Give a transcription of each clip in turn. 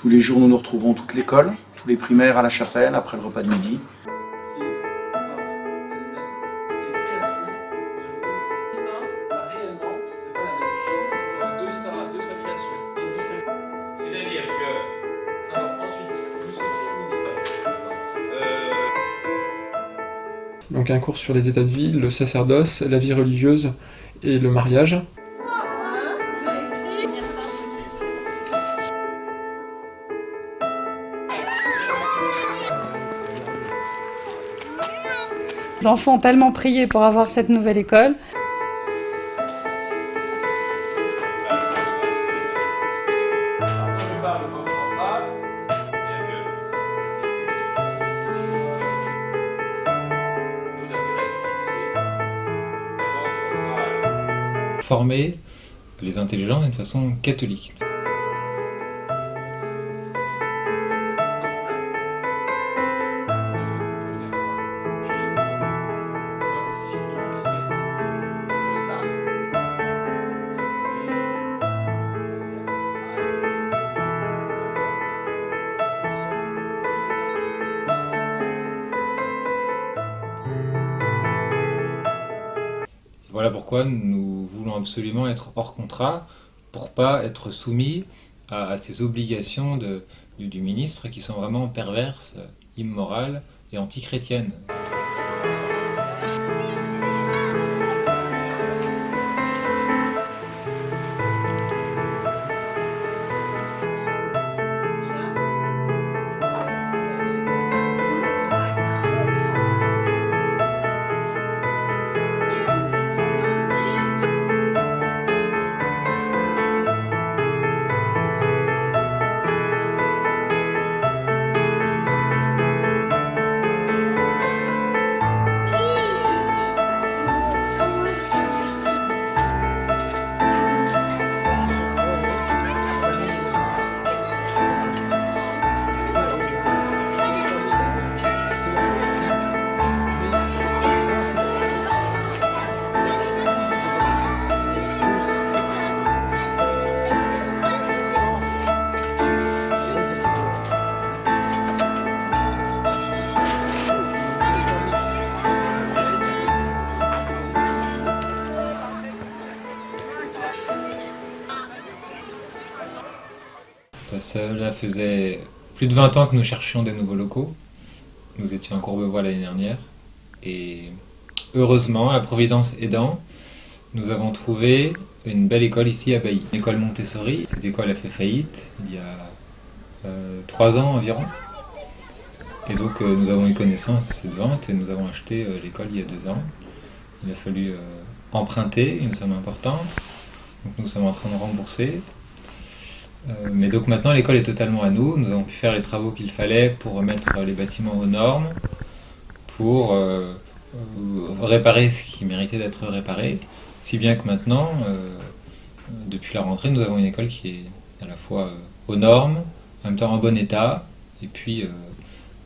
Tous les jours, nous nous retrouvons toute l'école, tous les primaires à la chapelle, après le repas de midi. Donc un cours sur les états de vie, le sacerdoce, la vie religieuse et le mariage. Les enfants ont tellement prié pour avoir cette nouvelle école. Former les intelligents d'une façon catholique. Voilà pourquoi nous voulons absolument être hors contrat pour pas être soumis à ces obligations du ministre qui sont vraiment perverses, immorales et antichrétiennes. Cela faisait plus de 20 ans que nous cherchions des nouveaux locaux. Nous étions à Courbevoie l'année dernière. Et heureusement, la Providence aidant, nous avons trouvé une belle école ici à Bailly. L'école Montessori. Cette école a fait faillite il y a 3 ans environ. Et donc nous avons eu connaissance de cette vente et nous avons acheté l'école il y a 2 ans. Il a fallu emprunter une somme importante. Donc nous sommes en train de rembourser. Mais donc maintenant l'école est totalement à nous, nous avons pu faire les travaux qu'il fallait pour remettre les bâtiments aux normes, pour réparer ce qui méritait d'être réparé, si bien que maintenant, depuis la rentrée, nous avons une école qui est à la fois aux normes, en même temps en bon état, et puis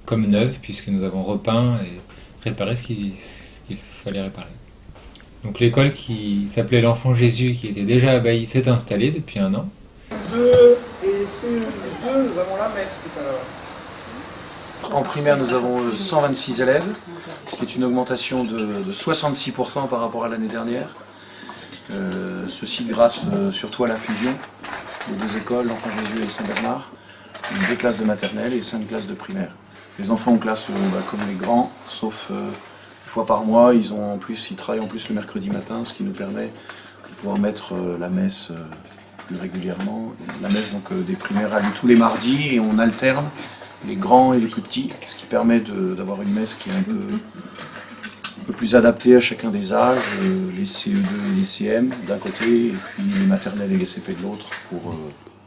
comme neuve, puisque nous avons repeint et réparé ce qu'il fallait réparer. Donc l'école qui s'appelait l'Enfant Jésus, qui était déjà à Bailly, s'est installée depuis 1 an. 2 et CE2, nous avons la messe tout à l'heure. En primaire, nous avons 126 élèves, ce qui est une augmentation de 66% par rapport à l'année dernière. Ceci grâce surtout à la fusion des 2 écoles, l'Enfant Jésus et Saint-Bernard, 2 classes de maternelle et 5 classes de primaire. Les enfants ont classe comme les grands, sauf 1 fois par mois, ils travaillent en plus le mercredi matin, ce qui nous permet de pouvoir mettre la messe plus régulièrement. La messe donc, des primaires a lieu tous les mardis et on alterne les grands et les plus petits, ce qui permet d'avoir une messe qui est un peu plus adaptée à chacun des âges, les CE2 et les CM d'un côté, et puis les maternelles et les CP de l'autre, pour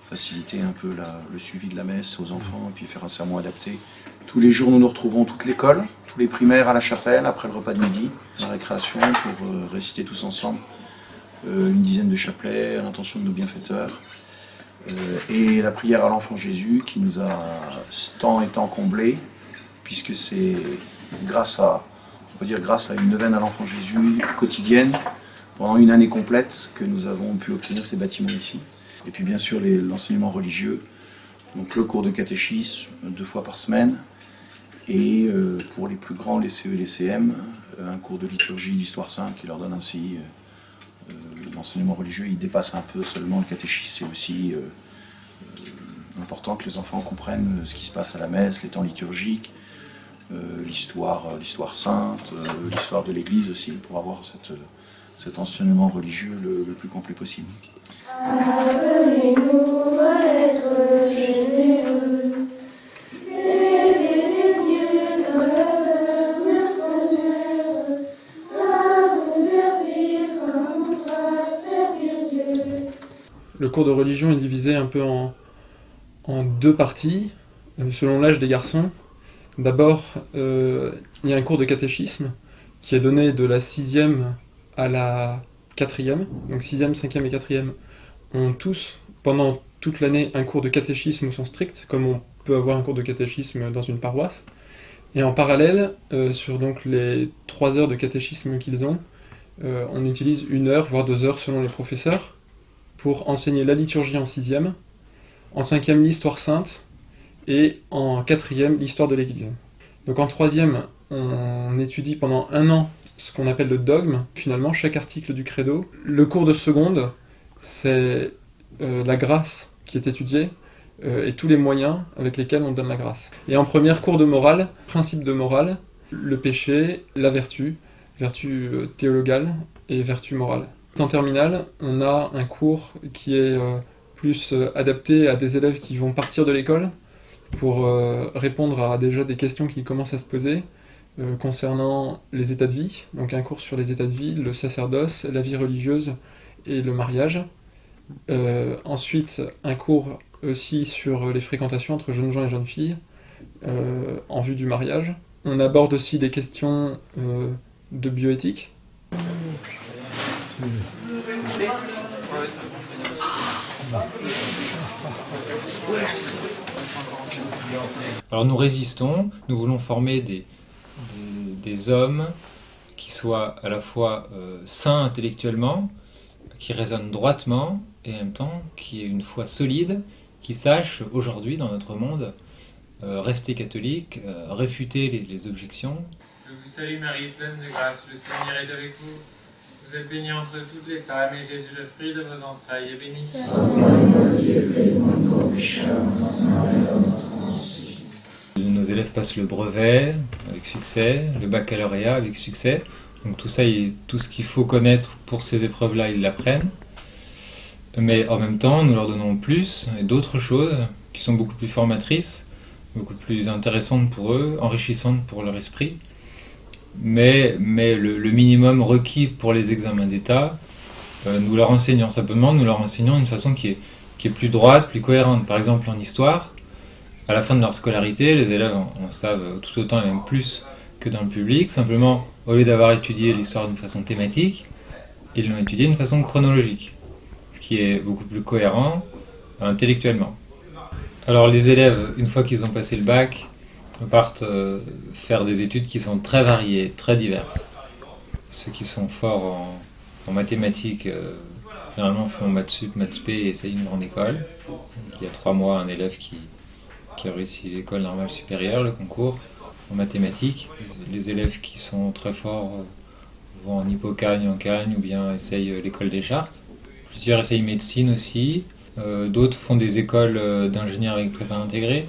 faciliter un peu le suivi de la messe aux enfants et puis faire un sermon adapté. Tous les jours, nous nous retrouvons toute l'école, tous les primaires à la chapelle, après le repas de midi, la récréation, pour réciter tous ensemble une dizaine de chapelets à l'intention de nos bienfaiteurs. Et la prière à l'Enfant Jésus qui nous a tant et tant comblés, puisque c'est grâce à une neuvaine à l'Enfant Jésus quotidienne, pendant une année complète, que nous avons pu obtenir ces bâtiments ici. Et puis bien sûr l'enseignement religieux, Donc le cours de catéchisme 2 fois par semaine, et pour les plus grands, les CE et les CM, un cours de liturgie d'histoire sainte qui leur donne ainsi l'enseignement religieux. Il dépasse un peu seulement le catéchisme, c'est aussi important que les enfants comprennent ce qui se passe à la messe, les temps liturgiques, l'histoire sainte, l'histoire de l'Église aussi, pour avoir cet enseignement religieux le plus complet possible. Appelez-nous à être généreux, aidez les mieux dans la demeure Seigneur, à vous servir comme on doit servir Dieu. Le cours de religion est divisé un peu en 2 parties, selon l'âge des garçons. D'abord, il y a un cours de catéchisme qui est donné de la 6e à la 4e. Donc 6e, 5e et 4e ont tous, pendant toute l'année, un cours de catéchisme au sens strict, comme on peut avoir un cours de catéchisme dans une paroisse. Et en parallèle, sur donc les 3 heures de catéchisme qu'ils ont, on utilise 1 heure, voire 2 heures selon les professeurs, pour enseigner la liturgie en 6e, en 5e l'histoire sainte, et en 4e l'histoire de l'Église. Donc en 3e, on étudie pendant 1 an ce qu'on appelle le dogme, finalement chaque article du credo. Le cours de seconde, c'est la grâce qui est étudiée, et tous les moyens avec lesquels on donne la grâce. Et en première, cours de morale, principe de morale, le péché, la vertu théologale et vertu morale. En terminale, on a un cours qui est plus adapté à des élèves qui vont partir de l'école pour répondre à déjà des questions qui commencent à se poser concernant les états de vie. Donc un cours sur les états de vie, le sacerdoce, la vie religieuse et le mariage. Ensuite, un cours aussi sur les fréquentations entre jeunes gens et jeunes filles en vue du mariage. On aborde aussi des questions de bioéthique. Alors nous résistons, nous voulons former des hommes qui soient à la fois sains intellectuellement, qui raisonnent droitement, et en même temps qui aient une foi solide, qui sachent aujourd'hui dans notre monde rester catholique, réfuter les objections. Je vous salue Marie, pleine de grâce, le Seigneur est avec vous. Vous êtes bénie entre toutes les femmes, et Jésus, le fruit de vos entrailles, est béni. Nos élèves passent le brevet avec succès, le baccalauréat avec succès. Donc tout ça, tout ce qu'il faut connaître pour ces épreuves-là, ils l'apprennent. Mais en même temps, nous leur donnons plus et d'autres choses qui sont beaucoup plus formatrices, beaucoup plus intéressantes pour eux, enrichissantes pour leur esprit. Mais le minimum requis pour les examens d'État, nous leur enseignons simplement, nous leur enseignons d'une façon qui est plus droite, plus cohérente. Par exemple, en histoire, à la fin de leur scolarité, les élèves en savent tout autant et même plus que dans le public. Simplement, au lieu d'avoir étudié l'histoire d'une façon thématique, ils l'ont étudiée d'une façon chronologique, ce qui est beaucoup plus cohérent intellectuellement. Alors les élèves, une fois qu'ils ont passé le bac, partent faire des études qui sont très variées, très diverses. Ceux qui sont forts en mathématiques, généralement font maths sup, maths spé et essayent une grande école. Il y a 3 mois, un élève qui a réussi l'école normale supérieure, le concours en mathématiques. Les élèves qui sont très forts vont en Hippocagne, en Cagne, ou bien essayent l'école des Chartes. Plusieurs essayent médecine aussi. D'autres font des écoles d'ingénieurs avec prépa intégrée.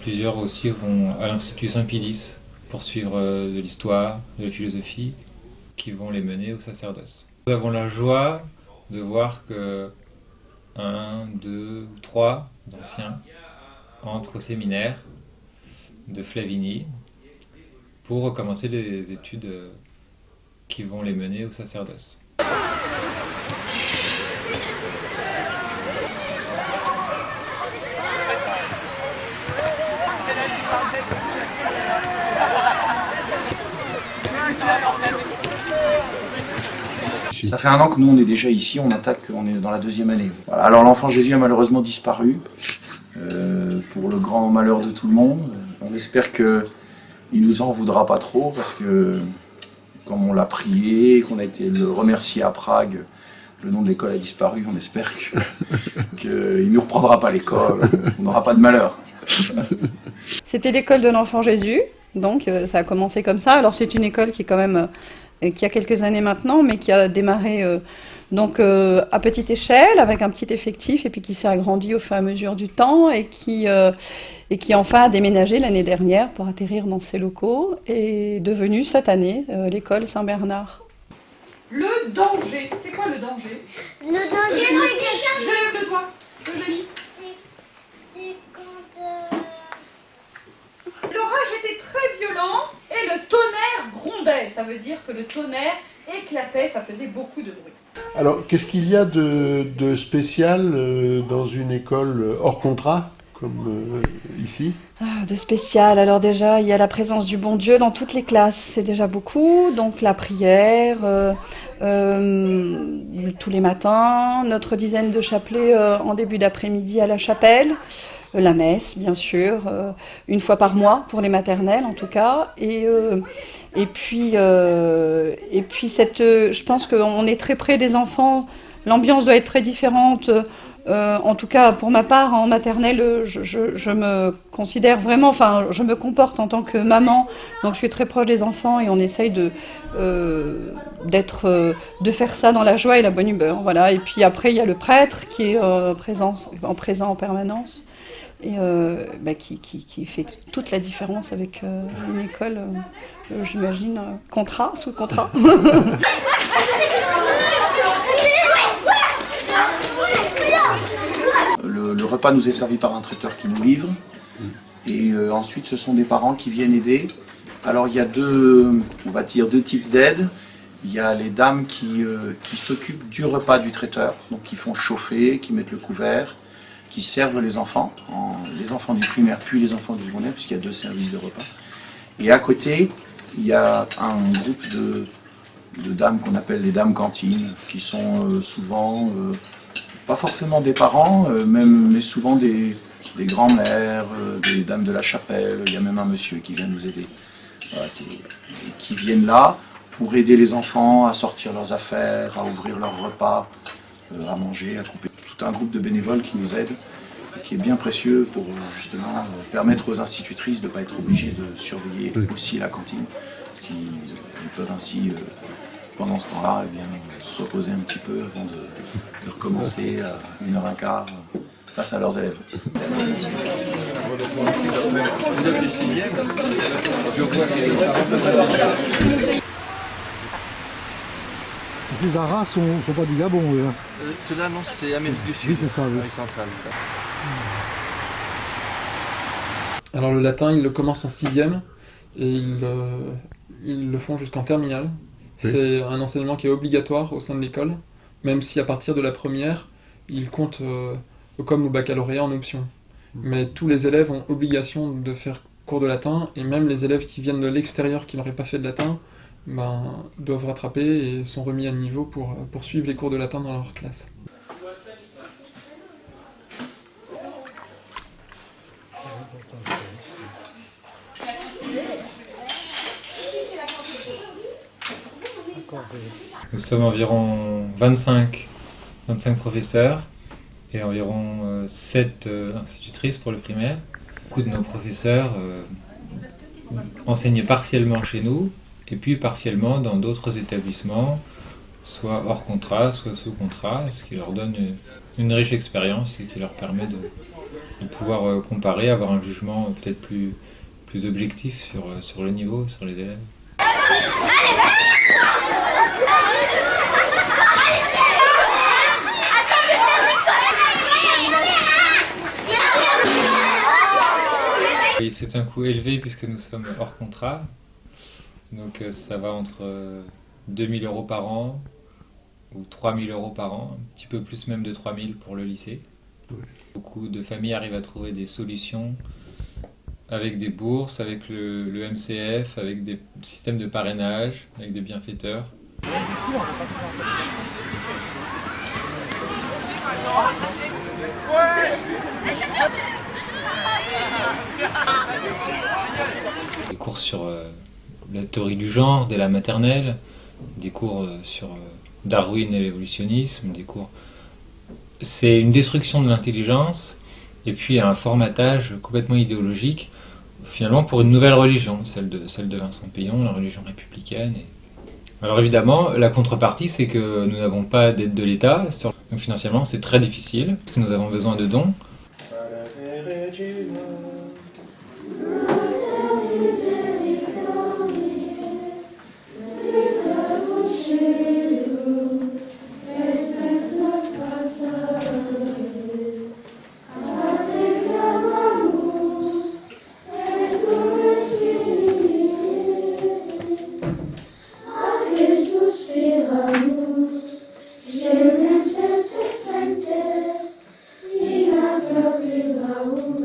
Plusieurs aussi vont à l'Institut Saint-Pilice pour suivre de l'histoire, de la philosophie, qui vont les mener au sacerdoce. Nous avons la joie de voir que 1, 2 ou 3 anciens entrent au séminaire de Flavigny pour recommencer les études qui vont les mener au sacerdoce. Ça fait 1 an que nous on est déjà ici, on est dans la 2e année. Voilà. Alors l'enfant Jésus a malheureusement disparu, pour le grand malheur de tout le monde. On espère qu'il nous en voudra pas trop, parce que comme on l'a prié, qu'on a été le remercier à Prague le nom de l'école a disparu, on espère qu'il ne nous reprendra pas l'école, on n'aura pas de malheur. C'était l'école de l'Enfant Jésus, donc ça a commencé comme ça. Alors c'est une école qui est quand même, qui a quelques années maintenant, mais qui a démarré donc à petite échelle, avec un petit effectif, et puis qui s'est agrandi au fur et à mesure du temps, et qui enfin a déménagé l'année dernière pour atterrir dans ces locaux, et est devenue cette année l'école Saint-Bernard. Le danger, c'est quoi le danger? Le danger, Je lève le doigt, Eugénie. c'est quand... L'orage était très violent et le tonnerre grondait. Ça veut dire que le tonnerre éclatait, ça faisait beaucoup de bruit. Alors, qu'est-ce qu'il y a de spécial dans une école hors contrat, comme ici? De spécial, alors déjà, il y a la présence du bon Dieu dans toutes les classes, c'est déjà beaucoup. Donc la prière, tous les matins, notre dizaine de chapelets en début d'après-midi à la chapelle. La messe, bien sûr, une fois par mois pour les maternelles en tout cas, et puis je pense qu'on est très près des enfants. L'ambiance doit être très différente. En tout cas, pour ma part, en maternelle, je me considère vraiment, enfin, je me comporte en tant que maman, donc je suis très proche des enfants et on essaye de faire ça dans la joie et la bonne humeur, voilà. Et puis après, il y a le prêtre qui est présent en permanence. Et qui fait toute la différence avec une école, j'imagine, sous contrat. Le repas nous est servi par un traiteur qui nous livre. Et ensuite, ce sont des parents qui viennent aider. Alors, il y a deux types d'aides. Il y a les dames qui s'occupent du repas du traiteur, donc qui font chauffer, qui mettent le couvert, qui servent les enfants du primaire puis les enfants du secondaire, puisqu'il y a 2 services de repas. Et à côté, il y a un groupe de dames qu'on appelle les dames cantines, qui sont souvent, pas forcément des parents, mais souvent des grands-mères, des dames de la chapelle. Il y a même un monsieur qui vient nous aider, voilà, qui viennent là pour aider les enfants à sortir leurs affaires, à ouvrir leurs repas, à manger, à couper. Tout un groupe de bénévoles qui nous aident, et qui est bien précieux pour justement permettre aux institutrices de ne pas être obligées de surveiller aussi la cantine, parce qu'ils peuvent ainsi, pendant ce temps-là, se reposer un petit peu avant de recommencer à 1h15 face à leurs élèves. Ces haras sont pas du Gabon, eux. Ceux-là, non, c'est Amérique du Sud. Oui, c'est ça, oui. Amérique centrale. Ça. Alors le latin, ils le commencent en 6e et ils le font jusqu'en terminale. Oui. C'est un enseignement qui est obligatoire au sein de l'école, même si à partir de la première, ils comptent comme au baccalauréat en option. Mais tous les élèves ont obligation de faire cours de latin, et même les élèves qui viennent de l'extérieur qui n'auraient pas fait de latin, doivent rattraper et sont remis à niveau pour suivre les cours de latin dans leur classe. Nous sommes environ 25 professeurs et environ 7 institutrices pour le primaire. Beaucoup de nos professeurs enseignent partiellement chez nous et puis partiellement dans d'autres établissements, soit hors contrat, soit sous contrat, ce qui leur donne une riche expérience et qui leur permet de pouvoir comparer, avoir un jugement peut-être plus objectif sur le niveau, sur les élèves. C'est un coût élevé puisque nous sommes hors contrat, donc ça va entre 2 000 € par an ou 3 000 € par an, un petit peu plus même de 3 000 pour le lycée. Oui. Beaucoup de familles arrivent à trouver des solutions avec des bourses, avec le MCF, avec des systèmes de parrainage, avec des bienfaiteurs. Des cours sur la théorie du genre dès la maternelle, des cours sur Darwin et l'évolutionnisme, des cours. C'est une destruction de l'intelligence et puis un formatage complètement idéologique, finalement pour une nouvelle religion, celle de Vincent Payon, la religion républicaine. Alors évidemment, la contrepartie, c'est que nous n'avons pas d'aide de l'État, donc financièrement c'est très difficile, parce que nous avons besoin de dons. Gementes e fentes, in agloria